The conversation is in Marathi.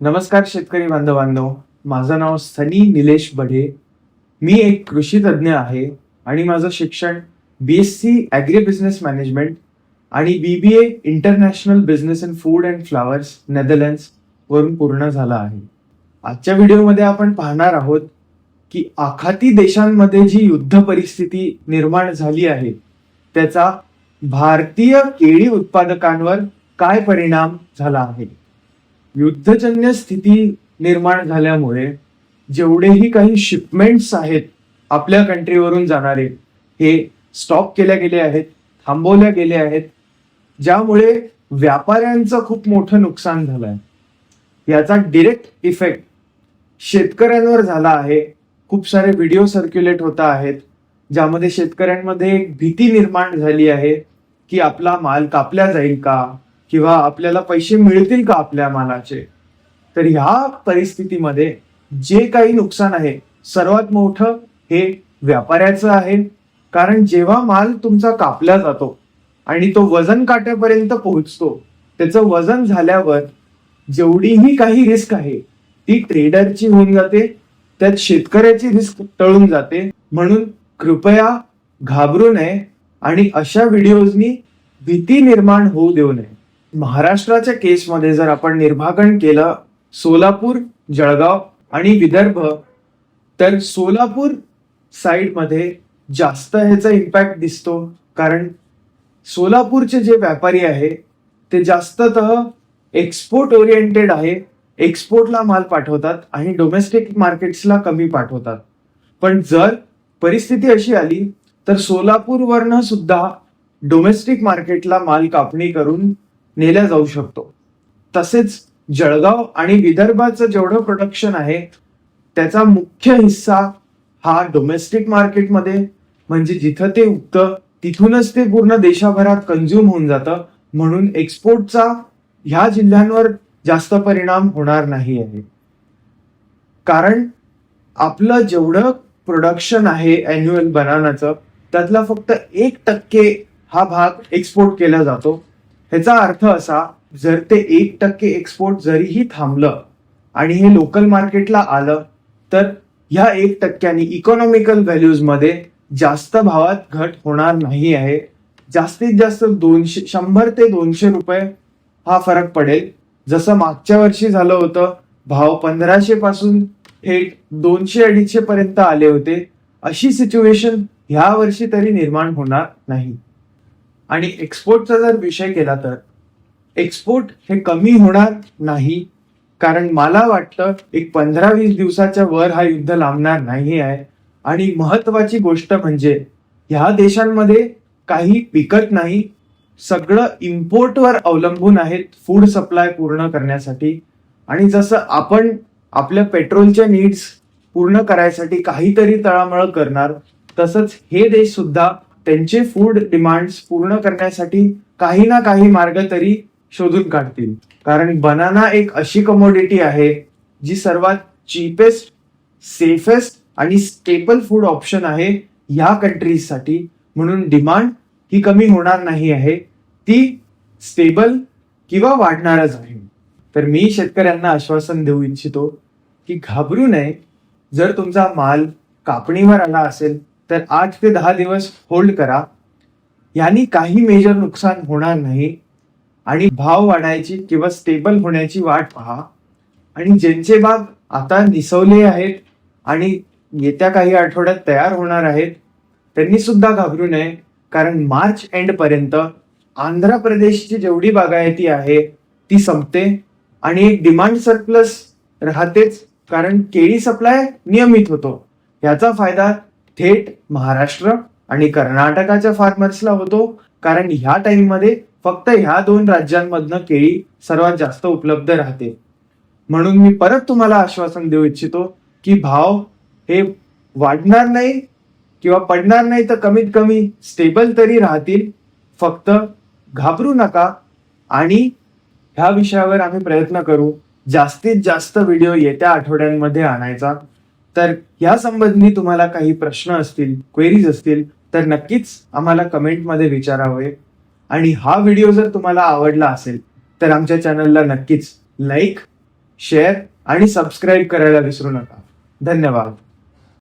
नमस्कार शेतकरी बांधवांनो, माझं नाव सनी निलेश बढे. मी एक कृषी तज्ज्ञ आहे आणि माझं शिक्षण BSc ॲग्री बिझनेस मॅनेजमेंट आणि BBA international business in food and flowers Netherlands वरून पूर्ण झालं आहे. आजच्या व्हिडिओमध्ये आपण पाहणार आहोत की आखाती देशांमध्ये जी युद्ध परिस्थिती निर्माण झाली आहे त्याचा भारतीय केळी उत्पादकांवर काय परिणाम झाला आहे. युद्धजन्य स्थिती निर्माण झाल्यामुळे जेवढेही काही शिपमेंट्स आहेत आपल्या कंट्रीवरून जाणारे हे स्टॉप केल्या गेले आहेत, थांबवल्या गेले आहेत, ज्यामुळे व्यापाऱ्यांचं खूप मोठं नुकसान झालंय. याचा डिरेक्ट इफेक्ट शेतकऱ्यांवर झाला आहे. खूप सारे व्हिडिओ सर्क्युलेट होत आहेत ज्यामध्ये शेतकऱ्यांमध्ये एक भीती निर्माण झाली आहे की आपला माल कापला जाईल का किंवा आपल्याला पैसे मिळतील का आपल्या मालाचे. तर ह्या परिस्थितीमध्ये जे काही नुकसान आहे सर्वात मोठं हे व्यापाऱ्याचं आहे. कारण जेव्हा माल तुमचा कापला जातो आणि तो वजन काट्यापर्यंत पोहोचतो, त्याचं वजन झाल्यावर जेवढीही काही रिस्क आहे ती ट्रेडरची होऊन जाते, त्यात शेतकऱ्याची रिस्क टळून जाते. म्हणून कृपया घाबरू नये आणि अशा व्हिडिओजनी भीती निर्माण होऊ देऊ नये. महाराष्ट्राच्या केसमध्ये जर आपण निर्भागण केलं सोलापूर, जळगाव आणि विदर्भ, तर सोलापूर साईडमध्ये जास्त ह्याचा इम्पॅक्ट दिसतो. कारण सोलापूरचे जे व्यापारी आहे ते जास्ततः एक्सपोर्ट ओरिएंटेड आहे, एक्सपोर्टला माल पाठवतात आणि डोमेस्टिक मार्केट्सला कमी पाठवतात. पण जर परिस्थिती अशी आली तर सोलापूरवरनं सुद्धा डोमेस्टिक मार्केटला माल कापणी करून नेला जाऊ शकतो. तसेच जळगाव आणि विदर्भाचं जेवढं प्रोडक्शन आहे त्याचा मुख्य हिस्सा हा डोमेस्टिक मार्केटमध्ये, म्हणजे जिथं ते उगतं तिथूनच ते पूर्ण देशाभरात कन्झ्युम होऊन जातं. म्हणून एक्सपोर्टचा ह्या जिल्ह्यांवर जास्त परिणाम होणार नाही आहे. कारण आपलं जेवढं प्रोडक्शन आहे अॅन्युअल बनानाचं त्यातला फक्त 1% हा भाग एक्सपोर्ट केला जातो. ह्याचा अर्थ असा, जर ते 1% एक्सपोर्ट जरीही थांबलं आणि हे लोकल मार्केटला आलं तर ह्या 1%नी इकॉनॉमिकल व्हॅल्यूज मध्ये जास्त भावात घट होणार नाही आहे. जास्तीत जास्त 100 ते 200 रुपये हा फरक पडेल. जसं मागच्या वर्षी झालं होतं, भाव 1500 पासून थेट 200-250 पर्यंत आले होते. अशी सिच्युएशन ह्या वर्षी तरी निर्माण होणार नाही. आणि एक्सपोर्टचा जर विषय केला तर एक्सपोर्ट हे कमी होणार नाही. कारण मला वाटतं एक 15-20 दिवसाच्या वर हा युद्ध लांबणार नाही आहे. आणि महत्वाची गोष्ट म्हणजे ह्या देशांमध्ये काही पिकत नाही, सगळं इम्पोर्टवर अवलंबून आहेत फूड सप्लाय पूर्ण करण्यासाठी. आणि जसं आपण आपल्या पेट्रोलच्या नीड्स पूर्ण करायसाठी काहीतरी तळमळ करणार, तसंच हे देश सुद्धा त्यांचे फूड डिमांड्स पूर्ण करण्यासाठी काही ना काही मार्ग तरी शोधून काढतील. कारण बनाना एक अशी कमोडिटी आहे जी सर्वात चीपेस्ट, सेफेस्ट आणि स्टेबल फूड ऑप्शन आहे ह्या कंट्रीजसाठी. म्हणून डिमांड ही कमी होणार नाही आहे, ती स्टेबल किंवा वाढणारच आहे. तर मी शेतकऱ्यांना आश्वासन देऊ इच्छितो की घाबरू नये. जर तुमचा माल कापणीवर आला असेल तर 8 ते 10 दिवस होल्ड करा. यांनी काही मेजर नुकसान होणार नाही आणि भाव वाढायची किंवा स्टेबल होण्याची वाट पहा. आणि ज्यांचे बाग आता निसवले आहेत आणि येत्या काही आठवड्यात तयार होणार आहेत त्यांनी सुद्धा घाबरू नये. कारण मार्च एंड पर्यंत आंध्र प्रदेशची जेवढी बागायती आहे ती संपते आणि एक डिमांड सरप्लस राहतेच. कारण केळी सप्लाय नियमित होतो. याचा फायदा थेट महाराष्ट्र आणि कर्नाटकाच्या फार्मर्सला होतो. कारण ह्या टाइम मध्ये फक्त ह्या 2 राज्यांमधनं केळी सर्वात जास्त उपलब्ध राहते. म्हणून मी परत तुम्हाला आश्वासन देऊ इच्छितो की भाव हे वाढणार नाही किंवा पडणार नाही, तर कमीत कमी स्टेबल तरी राहतील. फक्त घाबरू नका. आणि ह्या विषयावर आम्ही प्रयत्न करू जास्तीत जास्त व्हिडिओ येत्या आठवड्यांमध्ये आणायचा. तर या संबंधी तुम्हाला काही प्रश्न असतील, क्वेरीज असतील तर नक्कीच आम्हाला कमेंटमध्ये विचारावे. आणि हा व्हिडिओ जर तुम्हाला आवडला असेल तर आमच्या चॅनलला नक्कीच लाईक, शेअर आणि सबस्क्राईब करायला विसरू नका. धन्यवाद.